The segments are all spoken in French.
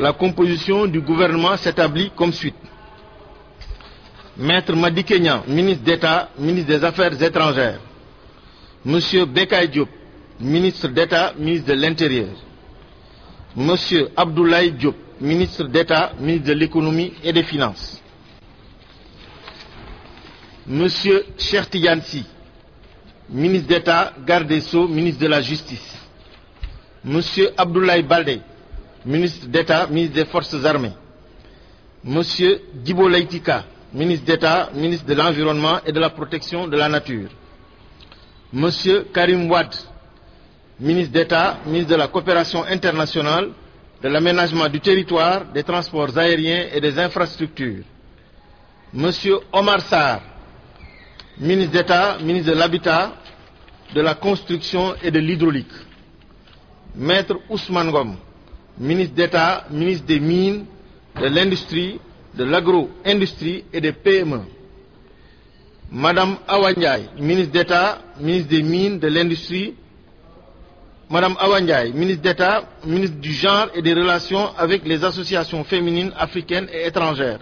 La composition du gouvernement s'établit comme suite. Maître Madi Kenyan, ministre d'État, ministre des Affaires étrangères. Monsieur Bekay Diop, ministre d'État, ministre de l'Intérieur. Monsieur Abdoulaye Diop, ministre d'État, ministre de l'Économie et des Finances. Monsieur Cheikh Tidiane Sy, ministre d'État, garde des Sceaux, ministre de la Justice. Monsieur Abdoulaye Baldé, ministre d'État, ministre des Forces armées. Monsieur Djibo Leïtika, ministre d'État, ministre de l'Environnement et de la Protection de la Nature. Monsieur Karim Wade, ministre d'État, ministre de la Coopération internationale, de l'Aménagement du territoire, des transports aériens et des infrastructures. Monsieur Omar Sarr, ministre d'État, ministre de l'Habitat, de la Construction et de l'Hydraulique. Maître Ousmane Ngom, ministre d'État, ministre des Mines, de l'Industrie, de l'Agro-Industrie et des PME. Madame Awa Ndiaye, ministre d'État, ministre des Mines, de l'Industrie. Madame Awa Ndiaye, ministre d'État, ministre du Genre et des Relations avec les associations féminines africaines et étrangères.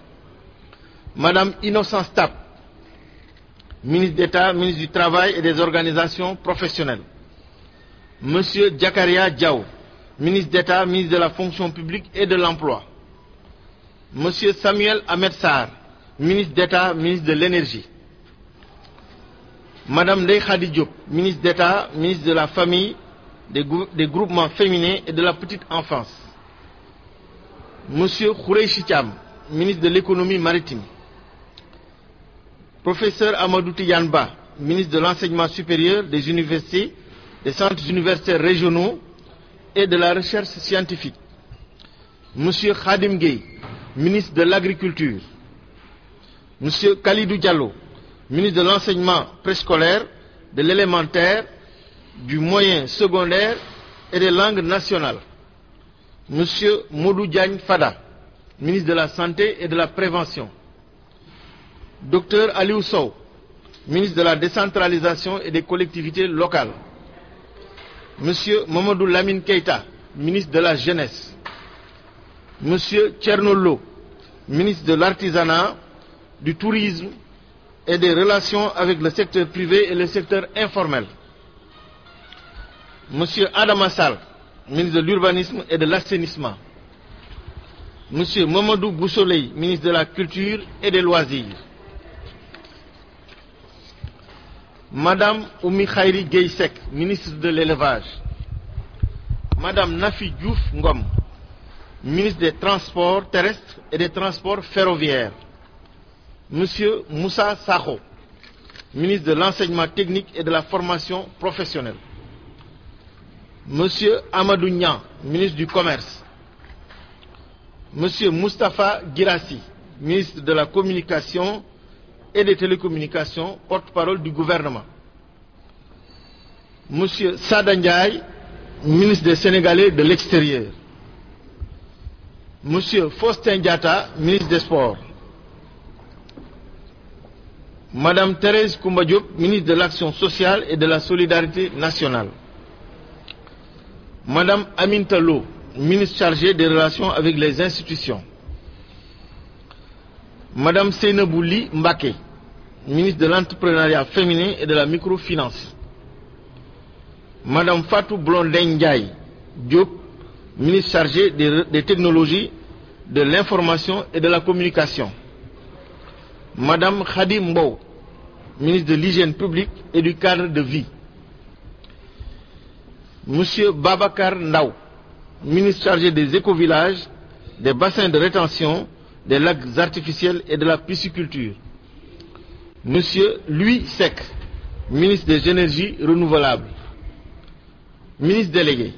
Madame Innocence Tap, ministre d'État, ministre du Travail et des Organisations professionnelles. Monsieur Diakaria Diaw, ministre d'État, ministre de la Fonction publique et de l'Emploi. Monsieur Samuel Ahmed Sarr, ministre d'État, ministre de l'Énergie. Madame Ndeye Khady Diop, ministre d'État, ministre de la Famille, des groupements féminins et de la petite enfance. Monsieur Khoureyssi Thiam, ministre de l'Économie maritime. Professeur Amadou Tidiane Ba, ministre de l'Enseignement supérieur, des universités, des centres universitaires régionaux et de la recherche scientifique. Monsieur Khadim Gueye, ministre de l'Agriculture. Monsieur Khalidou Diallo, ministre de l'Enseignement préscolaire, de l'élémentaire, du moyen secondaire et des langues nationales. Monsieur Modou Diagne Fada, ministre de la Santé et de la Prévention. Docteur Aliou Sow, ministre de la Décentralisation et des collectivités locales. Monsieur Mamadou Lamine Keïta, ministre de la Jeunesse. Monsieur Thierno Lo, ministre de l'Artisanat, du Tourisme et des Relations avec le secteur privé et le secteur informel. Monsieur Adama Sall, ministre de l'Urbanisme et de l'Assainissement. Monsieur Mamadou Boussoley, ministre de la Culture et des Loisirs. Madame Oumi Khairi Gueye-Seck, ministre de l'Élevage. Madame Nafi Diouf Ngom, ministre des Transports terrestres et des Transports ferroviaires. Monsieur Moussa Sakho, ministre de l'Enseignement technique et de la Formation professionnelle. Monsieur Amadou Niang, ministre du Commerce. Monsieur Moustapha Guirassi, ministre de la Communication et des Télécommunications, porte-parole du gouvernement. Monsieur Sada Ndiaye, ministre des Sénégalais de l'extérieur. Monsieur Faustin Diatta, ministre des Sports. Madame Thérèse Koumba Diop, ministre de l'Action sociale et de la solidarité nationale. Madame Aminata Lo, ministre chargée des relations avec les institutions. Madame Seynabou Ly Mbacké, ministre de l'entrepreneuriat féminin et de la microfinance. Madame Fatou Blondin Ndiaye Diop, ministre chargée des technologies, de l'information et de la communication. Madame Khady Mbow, ministre de l'hygiène publique et du cadre de vie. Monsieur Babacar Ndaw, ministre chargé des écovillages, des bassins de rétention, des lacs artificiels et de la pisciculture. Monsieur Louis Seck, ministre des énergies renouvelables. Ministre délégué.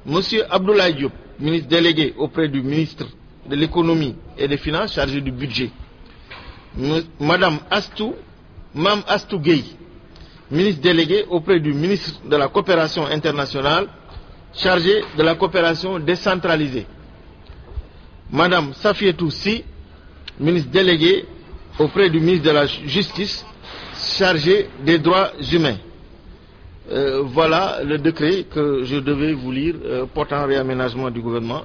Monsieur Abdoulaye Diop, ministre délégué auprès du ministre de l'économie et des finances chargé du budget. Madame Mam Astou Gueye, ministre délégué auprès du ministre de la coopération internationale chargé de la coopération décentralisée. Madame Safietou Sy, ministre délégué auprès du ministre de la Justice chargé des droits humains. Voilà le décret que je devais vous lire portant réaménagement du gouvernement.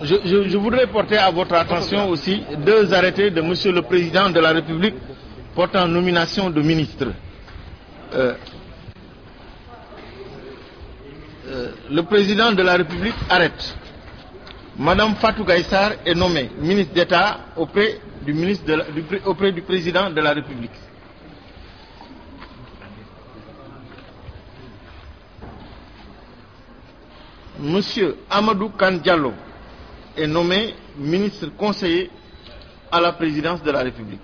Je voudrais porter à votre attention aussi 2 arrêtés de Monsieur le Président de la République portant nomination de ministres. Le Président de la République arrête. Madame Fatou Gaïssar est nommée ministre d'État auprès du Président de la République. Monsieur Amadou Kane Diallo est nommé ministre conseiller à la présidence de la République.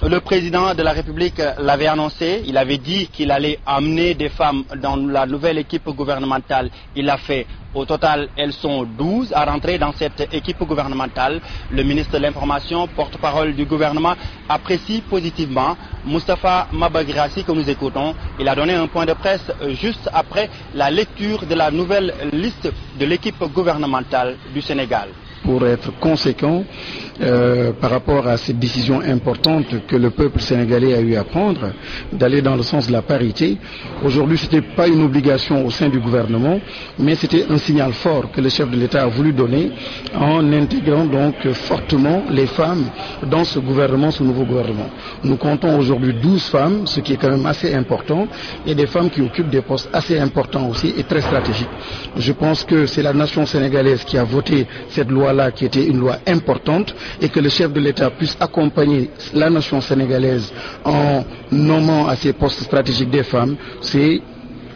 Le président de la République l'avait annoncé, il avait dit qu'il allait amener des femmes dans la nouvelle équipe gouvernementale. Il l'a fait. Au total, elles sont 12 à rentrer dans cette équipe gouvernementale. Le ministre de l'Information, porte-parole du gouvernement, apprécie positivement Moustapha Mabagirassi que nous écoutons. Il a donné un point de presse juste après la lecture de la nouvelle liste de l'équipe gouvernementale du Sénégal. Pour être conséquent par rapport à cette décision importante que le peuple sénégalais a eu à prendre, d'aller dans le sens de la parité. Aujourd'hui, ce n'était pas une obligation au sein du gouvernement, mais c'était un signal fort que le chef de l'État a voulu donner en intégrant donc fortement les femmes dans ce gouvernement, ce nouveau gouvernement. Nous comptons aujourd'hui 12 femmes, ce qui est quand même assez important, et des femmes qui occupent des postes assez importants aussi et très stratégiques. Je pense que c'est la nation sénégalaise qui a voté cette loi-là, qui était une loi importante, et que le chef de l'État puisse accompagner la nation sénégalaise en nommant à ces postes stratégiques des femmes, c'est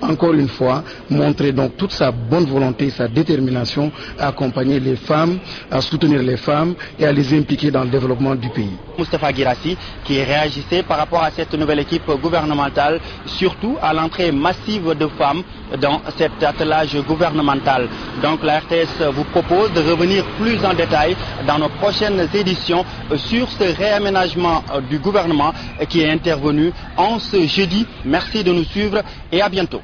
encore une fois montrer donc toute sa bonne volonté, sa détermination à accompagner les femmes, à soutenir les femmes et à les impliquer dans le développement du pays. Moustapha Guirassy qui réagissait par rapport à cette nouvelle équipe gouvernementale, surtout à l'entrée massive de femmes dans cet attelage gouvernemental. Donc la RTS vous propose de revenir plus en détail dans nos prochaines éditions sur ce réaménagement du gouvernement qui est intervenu en ce jeudi. Merci de nous suivre et à bientôt.